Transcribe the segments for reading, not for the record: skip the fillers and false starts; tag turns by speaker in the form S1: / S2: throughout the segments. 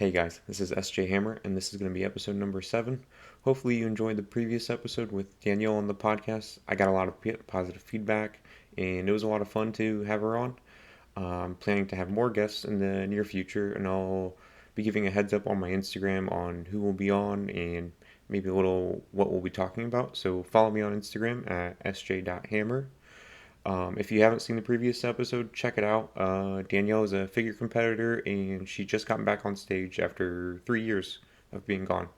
S1: Hey guys, this is sj.hammer, and this is going to be episode number 7. Hopefully, you enjoyed the previous episode with Danielle on the podcast. I got a lot of positive feedback, and it was a lot of fun to have her on. I'm planning to have more guests in the near future, and I'll be giving a heads up on my Instagram on who will be on and maybe a little what we'll be talking about. So, follow me on Instagram at sj.hammer. If you haven't seen the previous episode, check it out. Danielle is a figure competitor, and she just got back on stage after 3 years of being gone.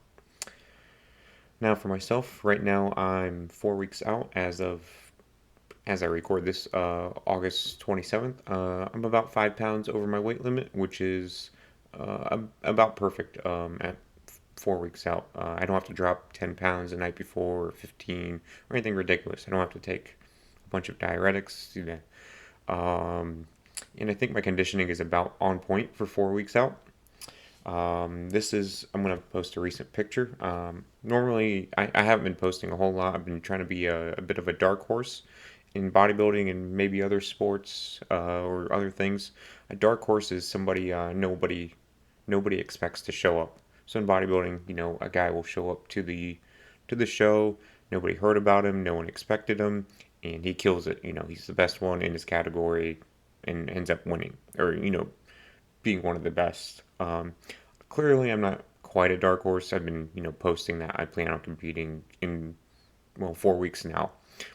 S1: Now, for myself, right now I'm 4 weeks out as I record this, August 27th. I'm about 5 pounds over my weight limit, which is about perfect at 4 weeks out. I don't have to drop 10 pounds the night before or 15 or anything ridiculous. I don't have to take a bunch of diuretics, do that. And I think my conditioning is about on point for 4 weeks out. I'm going to post a recent picture. Normally, I haven't been posting a whole lot. I've been trying to be a bit of a dark horse in bodybuilding and maybe other sports or other things. A dark horse is somebody nobody expects to show up. So in bodybuilding, a guy will show up to the show. Nobody heard about him. No one expected him, and he kills it. He's the best one in his category, and ends up winning, or being one of the best. Clearly, I'm not quite a dark horse. I've been posting that I plan on competing in 4 weeks now,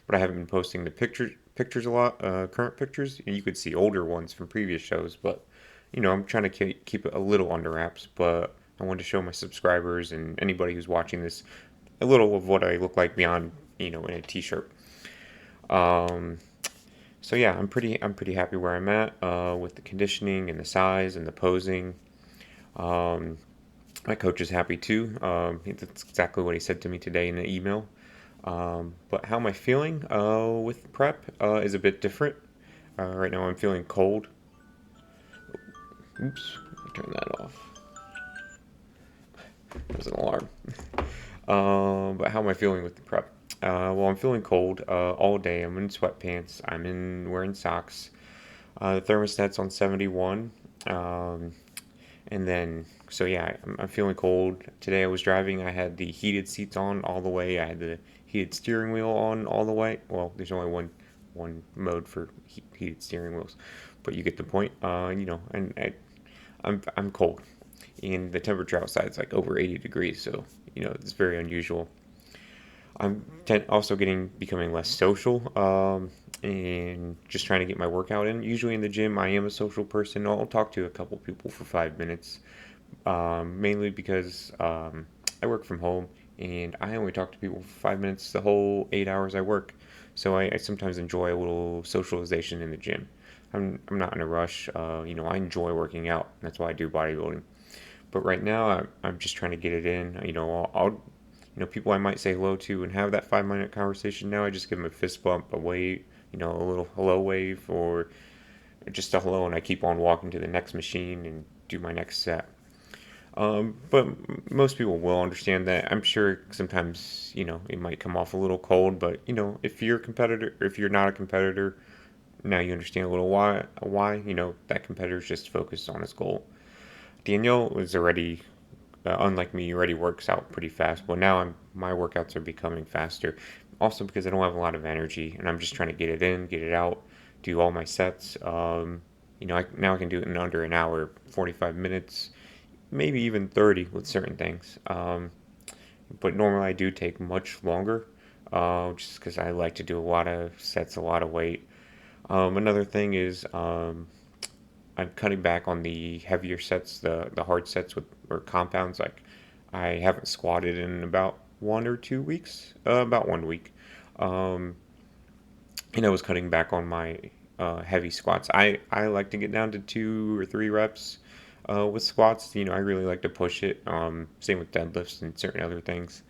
S1: but I haven't been posting the pictures a lot. Current pictures, and you could see older ones from previous shows, but I'm trying to keep it a little under wraps. But I wanted to show my subscribers and anybody who's watching this a little of what I look like beyond in a t-shirt. Um, so yeah, I'm pretty happy where I'm at with the conditioning and the size and the posing. Um, my coach is happy too. That's exactly what he said to me today in the email. But how am I feeling with prep is a bit different. Right now I'm feeling cold. Oops, turn that off. There's an alarm. But how am I feeling with the prep? Well, I'm feeling cold all day. I'm in sweatpants. I'm in wearing socks. The thermostat's on 71. Um, and then, so yeah, I'm feeling cold. Today I was driving. I had the heated seats on all the way. I had the heated steering wheel on all the way. Well, there's only one mode for heated steering wheels, but you get the point. And I'm cold, and the temperature outside is like over 80 degrees. So it's very unusual. Also becoming less social, and just trying to get my workout in. Usually in the gym, I am a social person. I'll talk to a couple people for 5 minutes, mainly because I work from home and I only talk to people for 5 minutes the whole 8 hours I work. So I sometimes enjoy a little socialization in the gym. I'm not in a rush. I enjoy working out. That's why I do bodybuilding. But right now, I'm just trying to get it in. People I might say hello to and have that 5 minute conversation. Now I just give them a fist bump, a wave, a little hello wave, or just a hello, and I keep on walking to the next machine and do my next set. But most people will understand that. I'm sure sometimes, it might come off a little cold, but if you're a competitor, or if you're not a competitor, now you understand a little why, that competitor is just focused on his goal. Danielle was already, unlike me, already works out pretty fast. But now my workouts are becoming faster. Also because I don't have a lot of energy, and I'm just trying to get it in, get it out, do all my sets. Now I can do it in under an hour, 45 minutes, maybe even 30 with certain things. But normally I do take much longer, just because I like to do a lot of sets, a lot of weight. Another thing is I'm cutting back on the heavier sets, the hard sets with or compounds. Like I haven't squatted in about 1 or 2 weeks, about 1 week, um, and I was cutting back on my heavy squats. I like to get down to 2 or 3 reps with squats. I really like to push it. Same with deadlifts and certain other things.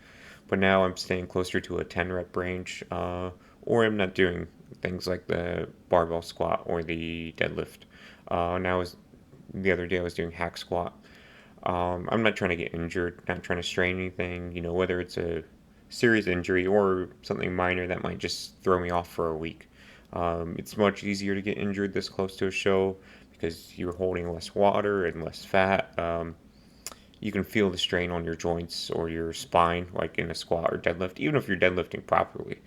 S1: But now I'm staying closer to a 10 rep range, or I'm not doing things like the barbell squat or the deadlift. Now, the other day I was doing hack squat. I'm not trying to get injured, not trying to strain anything, whether it's a serious injury or something minor that might just throw me off for a week. It's much easier to get injured this close to a show because you're holding less water and less fat. you can feel the strain on your joints or your spine, like in a squat or deadlift. Even if you're deadlifting properly,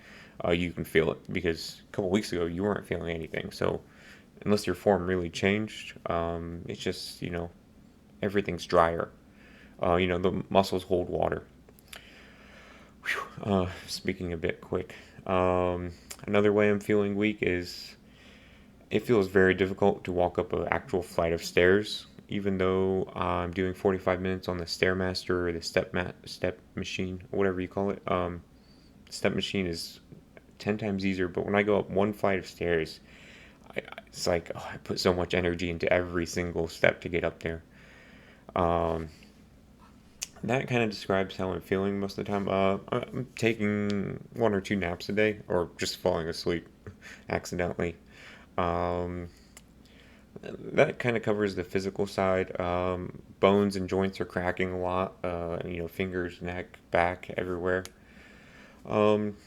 S1: you can feel it because a couple weeks ago you weren't feeling anything. So unless your form really changed, it's just everything's drier. The muscles hold water. Speaking a bit quick, another way I'm feeling weak is it feels very difficult to walk up an actual flight of stairs, even though I'm doing 45 minutes on the Stairmaster or the step machine, whatever you call it. Step machine is 10 times easier, but when I go up one flight of stairs, it's like I put so much energy into every single step to get up there. Um, that kind of describes how I'm feeling most of the time. I'm taking one or two naps a day, or just falling asleep accidentally. Um, that kind of covers the physical side. Bones and joints are cracking a lot. Fingers, neck, back, everywhere. Um,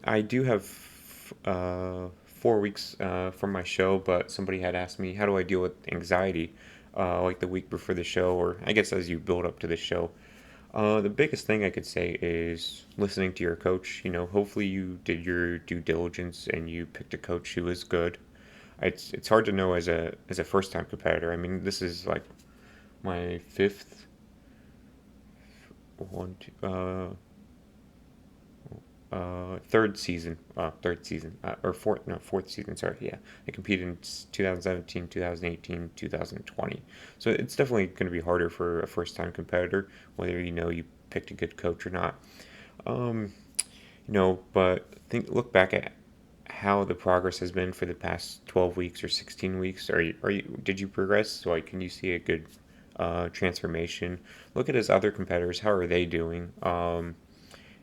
S1: I do have 4 weeks from my show, but somebody had asked me, how do I deal with anxiety, like the week before the show, or I guess as you build up to the show. The biggest thing I could say is listening to your coach. Hopefully you did your due diligence and you picked a coach who is good. It's hard to know as a first time competitor. I mean, this is like my fifth one, two, third season, or fourth, no, fourth season. Sorry, yeah, I competed in 2017, 2018, 2020. So it's definitely going to be harder for a first time competitor, whether you picked a good coach or not. Um, but look back at how the progress has been for the past 12 weeks or 16 weeks. Did you progress? So like, can you see a good transformation? Look at his other competitors. How are they doing?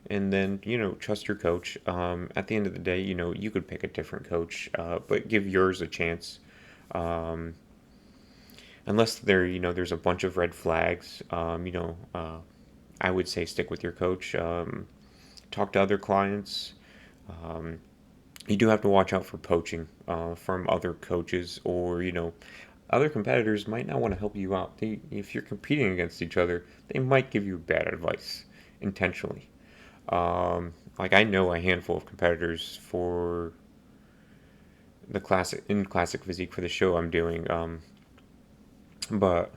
S1: And then, trust your coach. At the end of the day, you could pick a different coach, but give yours a chance. Um, Unless there's a bunch of red flags, I would say stick with your coach. Talk to other clients. Um, you do have to watch out for poaching from other coaches, or other competitors might not want to help you out. If you're competing against each other, they might give you bad advice intentionally. Like I know a handful of competitors for the classic physique for the show I'm doing, but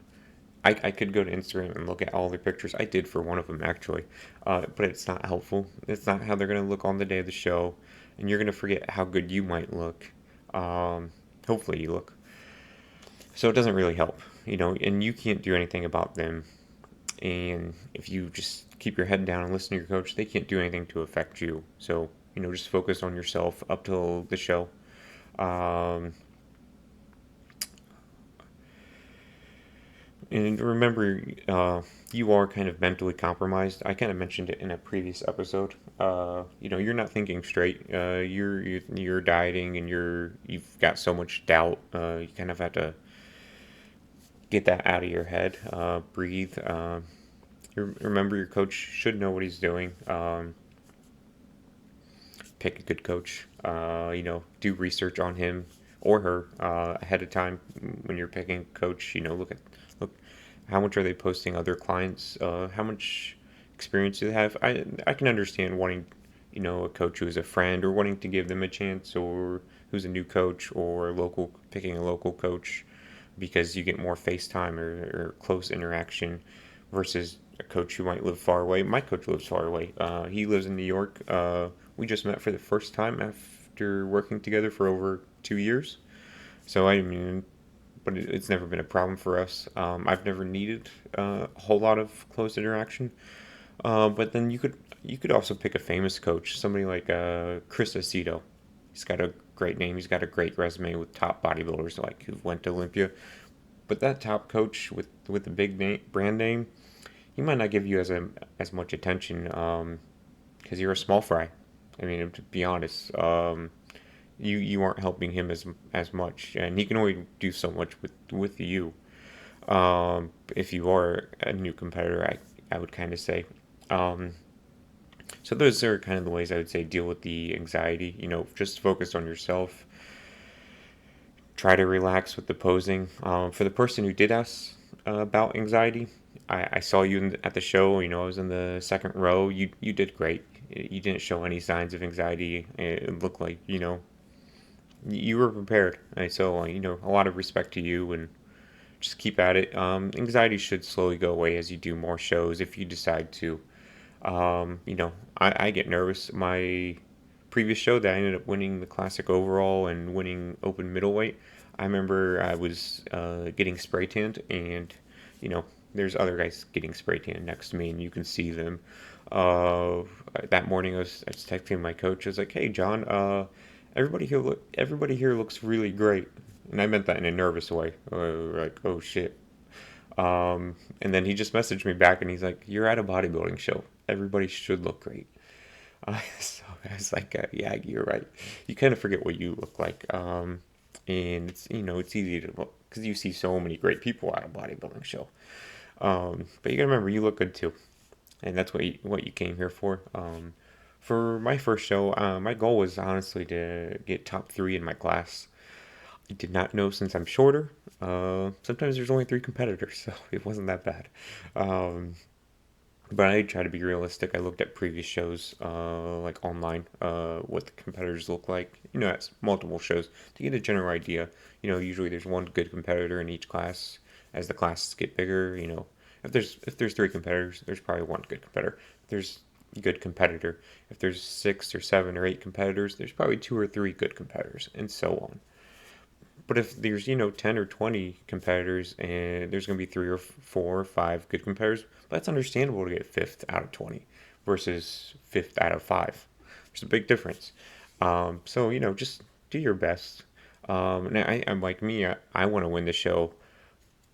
S1: I could go to Instagram and look at all their pictures. I did for one of them actually, but it's not helpful. It's not how they're gonna look on the day of the show, and you're gonna forget how good you might look. Um, Hopefully you look. So it doesn't really help, and you can't do anything about them. And if you just keep your head down and listen to your coach, they can't do anything to affect you. So just focus on yourself up till the show. Um, And remember, you are kind of mentally compromised. I kind of mentioned it in a previous episode. You're not thinking straight. You're dieting, and you've got so much doubt. You kind of have to get that out of your head. Breathe. Remember, your coach should know what he's doing. Pick a good coach. Do research on him or her ahead of time when you're picking a coach. Look how much are they posting other clients. How much experience do they have? I can understand wanting a coach who is a friend, or wanting to give them a chance, or who's a new coach, or picking a local coach because you get more FaceTime or close interaction versus a coach who might live far away. My coach lives far away. He lives in New York. We just met for the first time after working together for over 2 years. So I mean, but it's never been a problem for us. I've never needed a whole lot of close interaction. But then you could also pick a famous coach, somebody like Chris Aceto. He's got a great name. He's got a great resume with top bodybuilders like who went to Olympia. But that top coach with the big brand name, he might not give you as much attention because you're a small fry. I mean, to be honest, you aren't helping him as much, and he can only do so much with you. If you are a new competitor, I would kind of say. Um, so those are kind of the ways I would say deal with the anxiety. Just focus on yourself. Try to relax with the posing. For the person who did ask about anxiety, I saw you at the show. I was in the second row. You did great. You didn't show any signs of anxiety. It looked like you were prepared. And so a lot of respect to you, and just keep at it. Anxiety should slowly go away as you do more shows if you decide to. I get nervous. My previous show that I ended up winning the classic overall and winning open middleweight, I remember I was getting spray tanned, and you know, there's other guys getting spray tanned next to me, and you can see them. Uh, that morning, I was texting my coach. I was like, "Hey, John, everybody here looks really great," and I meant that in a nervous way. Like, oh shit. And then he just messaged me back, and he's like, "You're at a bodybuilding show. Everybody should look great." So I was like, "Yeah, you're right. You kind of forget what you look like." And it's easy to look because you see so many great people at a bodybuilding show. But you gotta remember, you look good too, and that's what you came here for. For my first show, my goal was honestly to get top three in my class. I did not know, since I'm shorter. Sometimes there's only three competitors, so it wasn't that bad. Um, but I try to be realistic. I looked at previous shows, like online, what the competitors look like. It's multiple shows to get a general idea. Usually there's one good competitor in each class. As the classes get bigger, if there's three competitors, there's probably one good competitor. If there's a good competitor. If there's 6 or 7 or 8 competitors, there's probably 2 or 3 good competitors, and so on. But if there's 10 or 20 competitors and there's going to be 3 or 4 or 5 good competitors, that's understandable to get fifth out of 20 versus fifth out of 5. There's a big difference. So just do your best. And I'm like me. I want to win the show,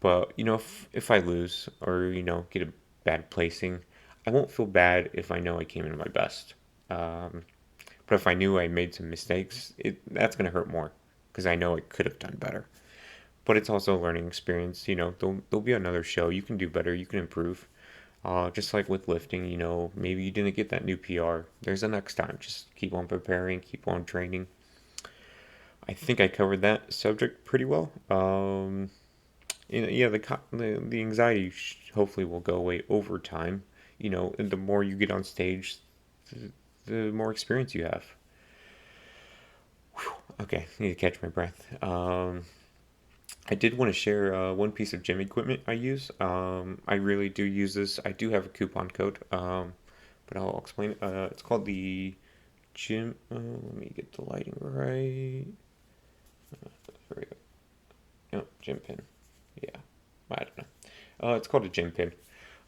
S1: but if I lose or get a bad placing, I won't feel bad if I know I came in my best. Um, but if I knew I made some mistakes, that's going to hurt more because I know I could have done better. But it's also a learning experience. There'll be another show. You can do better. You can improve. Just like with lifting, maybe you didn't get that new PR. There's a next time. Just keep on preparing, keep on training. I think I covered that subject pretty well. Yeah, the anxiety hopefully will go away over time. And the more you get on stage, the more experience you have. Okay, I need to catch my breath. I did want to share one piece of gym equipment I use. I really do use this. I do have a coupon code, but I'll explain it. It's called the gym. Let me get the lighting right. There we go. No, gym pin. Yeah, I don't know. It's called a gym pin.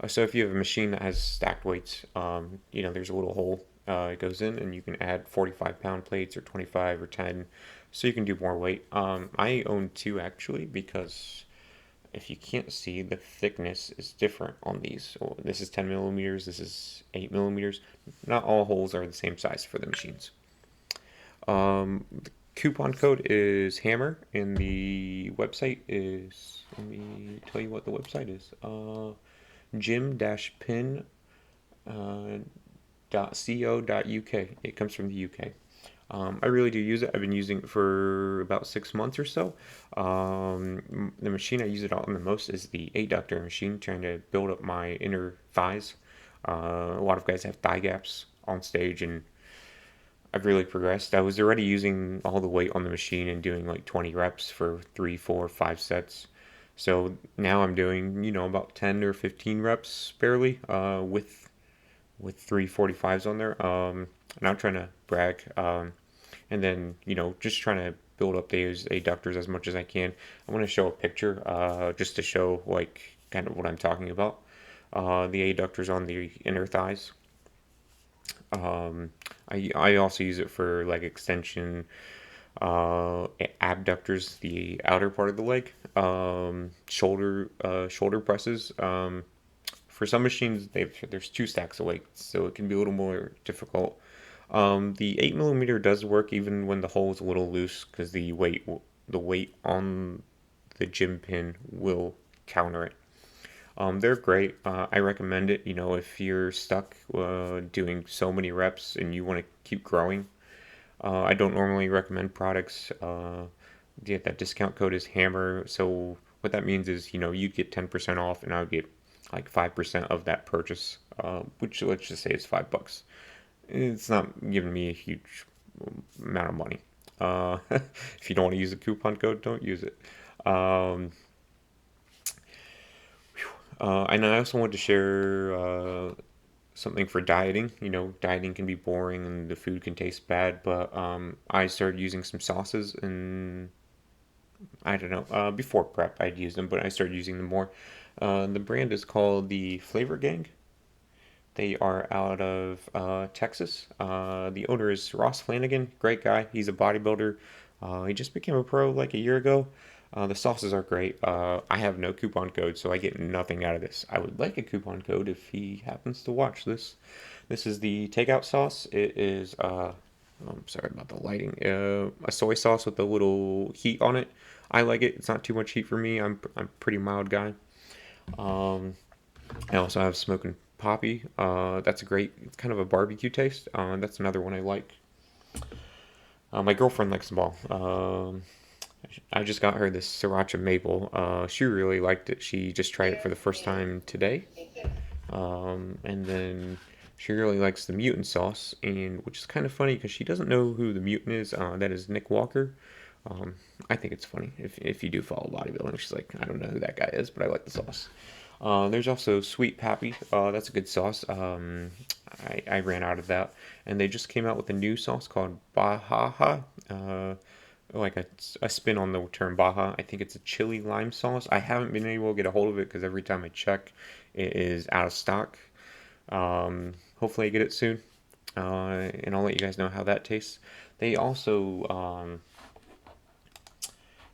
S1: So if you have a machine that has stacked weights, there's a little hole it goes in, and you can add 45-pound plates or 25 or 10, so you can do more weight. I own two actually because if you can't see, the thickness is different on these. So this is 10 millimeters, this is 8 millimeters. Not all holes are the same size for the machines. The coupon code is hammer, and the website is, let me tell you what the website is. Gym-pin uh, .co.uk. It comes from the UK. I really do use it. I've been using it for about 6 months or so. The machine I use it on the most is the adductor machine, trying to build up my inner thighs. A lot of guys have thigh gaps on stage, and I've really progressed. I was already using all the weight on the machine and doing like 20 reps for 3, 4, 5 sets. So now I'm doing, about 10 or 15 reps barely, with 345s on there. Not trying to brag. And then, just trying to build up those adductors as much as I can. I want to show a picture, just to show like kind of what I'm talking about. The adductors on the inner thighs. I also use it for leg extension, abductors, the outer part of the leg, shoulder presses. For some machines, there's two stacks of weights, so it can be a little more difficult. The 8 millimeter does work even when the hole is a little loose because the weight on the gym pin will counter it. They're great. I recommend it. If you're stuck doing so many reps and you want to keep growing. I don't normally recommend products. That discount code is hammer. So what that means is, you'd get 10% off, and I would get like 5% of that purchase, which let's just say is $5. It's not giving me a huge amount of money. If you don't want to use a coupon code, don't use it. Um, and I also want to share something for dieting. Dieting can be boring and the food can taste bad, but I started using some sauces, and I don't know, before prep I'd use them, but I started using them more. The brand is called the Flavor Gang. They are out of Texas. The owner is Ross Flanagan, great guy. He's a bodybuilder. He just became a pro like a year ago. The sauces are great. I have no coupon code, so I get nothing out of this. I would like a coupon code if he happens to watch this. This is the takeout sauce. It is, I'm sorry about the lighting, a soy sauce with a little heat on it. I like it. It's not too much heat for me. I'm a pretty mild guy. Um, I also have smoking poppy. That's a great, it's kind of a barbecue taste. That's another one I like. My girlfriend likes them all. I just got her this sriracha maple. She really liked it. She just tried it for the first time today. And then she really likes the mutant sauce, and which is kind of funny because she doesn't know who the mutant is. That is Nick Walker. Um, I think it's funny if you do follow bodybuilding. She's like, I don't know who that guy is, but I like the sauce. There's also Sweet Pappy. That's a good sauce. I ran out of that, and they just came out with a new sauce called Baja. Like a spin on the term Baja. I think it's a chili lime sauce. I haven't been able to get a hold of it because every time I check, it is out of stock. Hopefully, I get it soon, and I'll let you guys know how that tastes. They also um,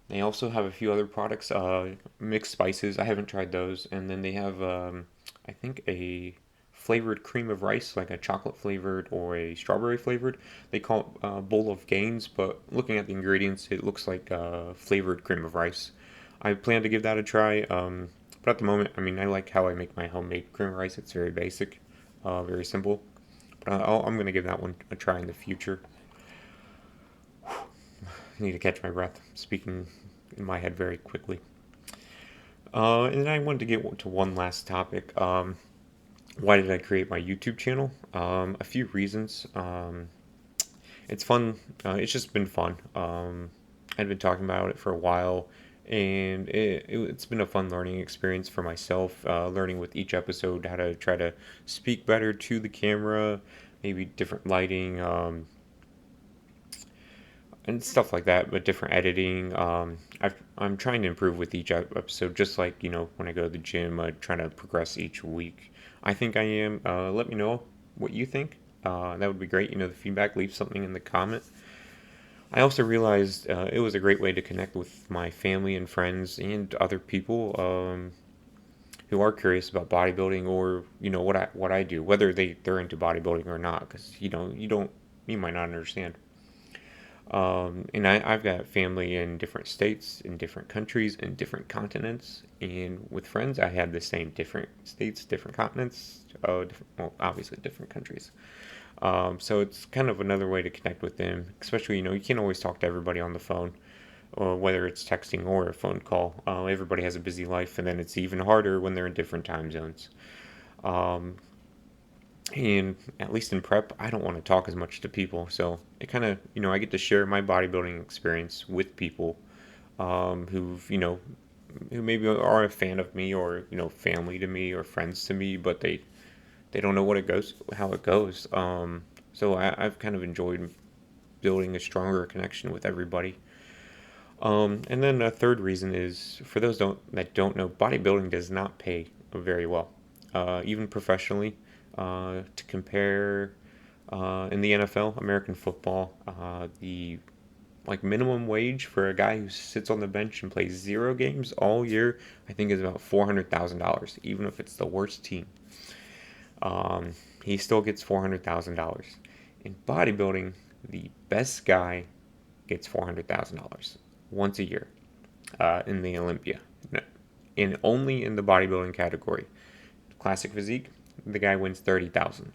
S1: they also have a few other products, mixed spices. I haven't tried those. And then they have, I think, a flavored cream of rice, like a chocolate flavored or a strawberry flavored. They call it bowl of gains, but looking at the ingredients, it looks like flavored cream of rice. I plan to give that a try. But at the moment, I mean, I like how I make my homemade cream of rice. It's very basic, very simple. But I'm going to give that one a try in the future. I need to catch my breath, speaking in my head very quickly. And then I wanted to get to one last topic. Why did I create my YouTube channel? A few reasons. It's fun. It's just been fun. I've been talking about it for a while, and it's been a fun learning experience for myself. Learning with each episode how to try to speak better to the camera, maybe different lighting. And stuff like that, but different editing. I'm trying to improve with each episode, just like when I go to the gym, I'm trying to progress each week. I think I am. Let me know what you think. That would be great. The feedback. Leave something in the comment. I also realized it was a great way to connect with my family and friends and other people who are curious about bodybuilding, or what I do, whether they're into bodybuilding or not, because you might not understand. And I've got family in different states, in different countries, in different continents. And with friends, I have the same different states, different continents, well, obviously different countries. So it's kind of another way to connect with them, especially, you can't always talk to everybody on the phone, or whether it's texting or a phone call. Everybody has a busy life, and then it's even harder when they're in different time zones. Um, and at least in prep, I don't want to talk as much to people. So it kind of, I get to share my bodybuilding experience with people who maybe are a fan of me, or family to me or friends to me, but they don't know how it goes. So I've kind of enjoyed building a stronger connection with everybody. And then a third reason is, for those that don't know, bodybuilding does not pay very well, even professionally. To compare, in the NFL, American football, the like minimum wage for a guy who sits on the bench and plays 0 games all year, I think is about $400,000. Even if it's the worst team, um, he still gets $400,000. In bodybuilding, the best guy gets $400,000 once a year, in the Olympia, in only in the bodybuilding category. Classic physique, the guy wins 30,000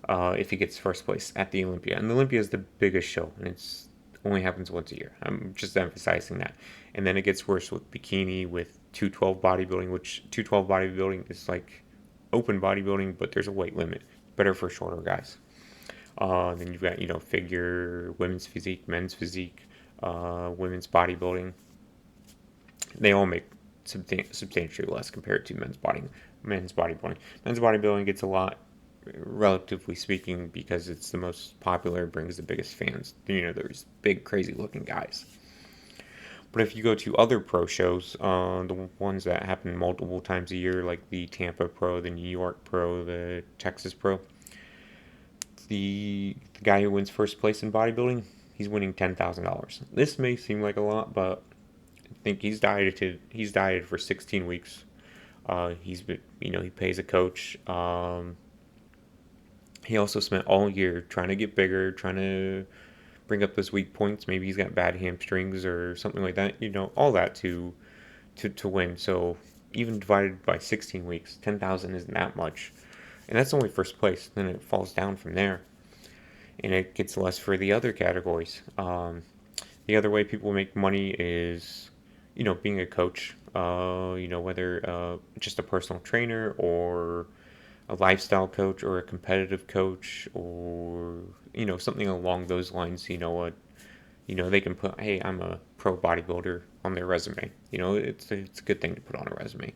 S1: if he gets first place at the Olympia. And the Olympia is the biggest show, and it's only happens once a year. I'm just emphasizing that. And then it gets worse with bikini, with 212 bodybuilding, which 212 bodybuilding is like open bodybuilding, but there's a weight limit. Better for shorter guys. Then you've got, figure, women's physique, men's physique, women's bodybuilding. They all make substantially less compared to men's bodybuilding. Men's bodybuilding gets a lot, relatively speaking, because it's the most popular, brings the biggest fans. There's big, crazy looking guys. But if you go to other pro shows, the ones that happen multiple times a year, like the Tampa Pro, the New York Pro, the Texas Pro, the guy who wins first place in bodybuilding, he's winning $10,000. This may seem like a lot, but I think he's dieted for 16 weeks. He's been, he pays a coach. He also spent all year trying to get bigger, trying to bring up those weak points. Maybe he's got bad hamstrings or something like that. All that to win. So even divided by 16 weeks, 10,000 isn't that much, and that's only first place. Then it falls down from there, and it gets less for the other categories. The other way people make money is, being a coach. Whether just a personal trainer or a lifestyle coach or a competitive coach or something along those lines. They can put, hey, I'm a pro bodybuilder on their resume. It's a good thing to put on a resume.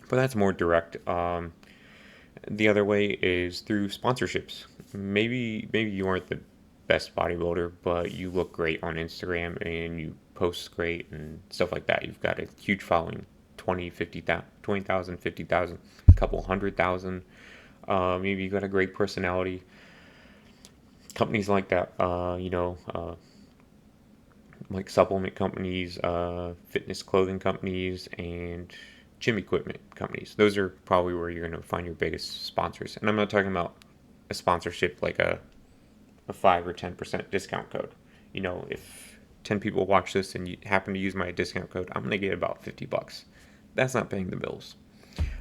S1: But that's more direct. The other way is through sponsorships. Maybe you aren't the best bodybuilder, but you look great on Instagram and you post great and stuff like that. You've got a huge following, 20, 50,000, 20,000, 50,000, a couple 100,000. Maybe you've got a great personality. Companies like that, like supplement companies, fitness clothing companies, and gym equipment companies. Those are probably where you're going to find your biggest sponsors. And I'm not talking about a sponsorship like a 5 or 10% discount code. If 10 people watch this and you happen to use my discount code, I'm going to get about $50. That's not paying the bills.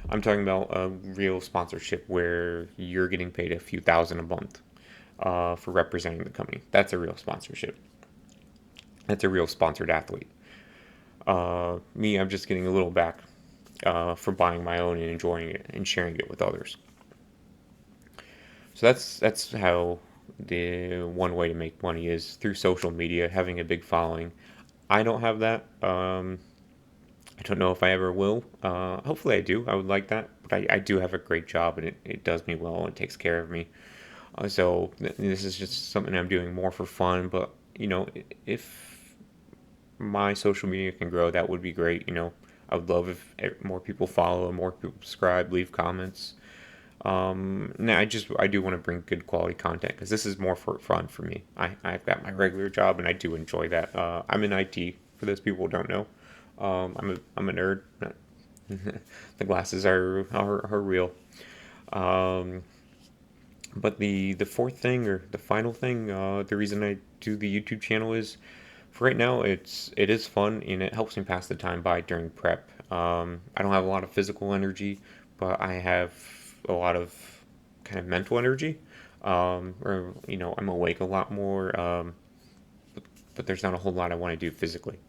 S1: I'm talking about a real sponsorship where you're getting paid a few thousand a month for representing the company. That's a real sponsorship. That's a real sponsored athlete. Me, I'm just getting a little back for buying my own and enjoying it and sharing it with others. So that's how the one way to make money is through social media, having a big following. I don't have that. I don't know if I ever will. Hopefully I do. I would like that. But I do have a great job and it does me well and takes care of me. So this is just something I'm doing more for fun. But, if my social media can grow, that would be great. I would love if more people follow, more people subscribe, leave comments. Now I do want to bring good quality content because this is more for fun for me. I've got my regular job and I do enjoy that. I'm in IT for those people who don't know. I'm a nerd. The glasses are real. Um, but the fourth thing or the final thing, the reason I do the YouTube channel is, for right now, it is fun and it helps me pass the time by during prep. I don't have a lot of physical energy, but I have a lot of kind of mental energy. Or I'm awake a lot more. But there's not a whole lot I want to do physically.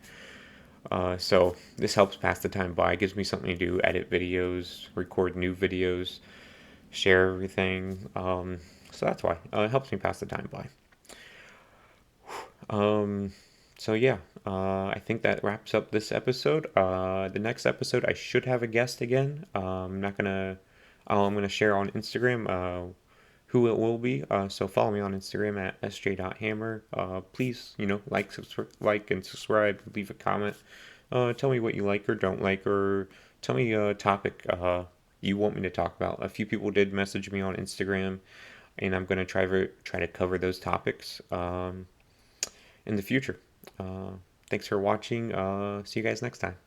S1: So this helps pass the time by. It gives me something to do, edit videos, record new videos, share everything. So that's why it helps me pass the time by. Um, so yeah, I think that wraps up this episode. The next episode, I should have a guest again. I'm not gonna. I'm gonna share on Instagram who it will be. So follow me on Instagram at sj.hammer. Please, like and subscribe. Leave a comment. Tell me what you like or don't like, or tell me a topic you want me to talk about. A few people did message me on Instagram, and I'm gonna try to cover those topics in the future. Thanks for watching. See you guys next time.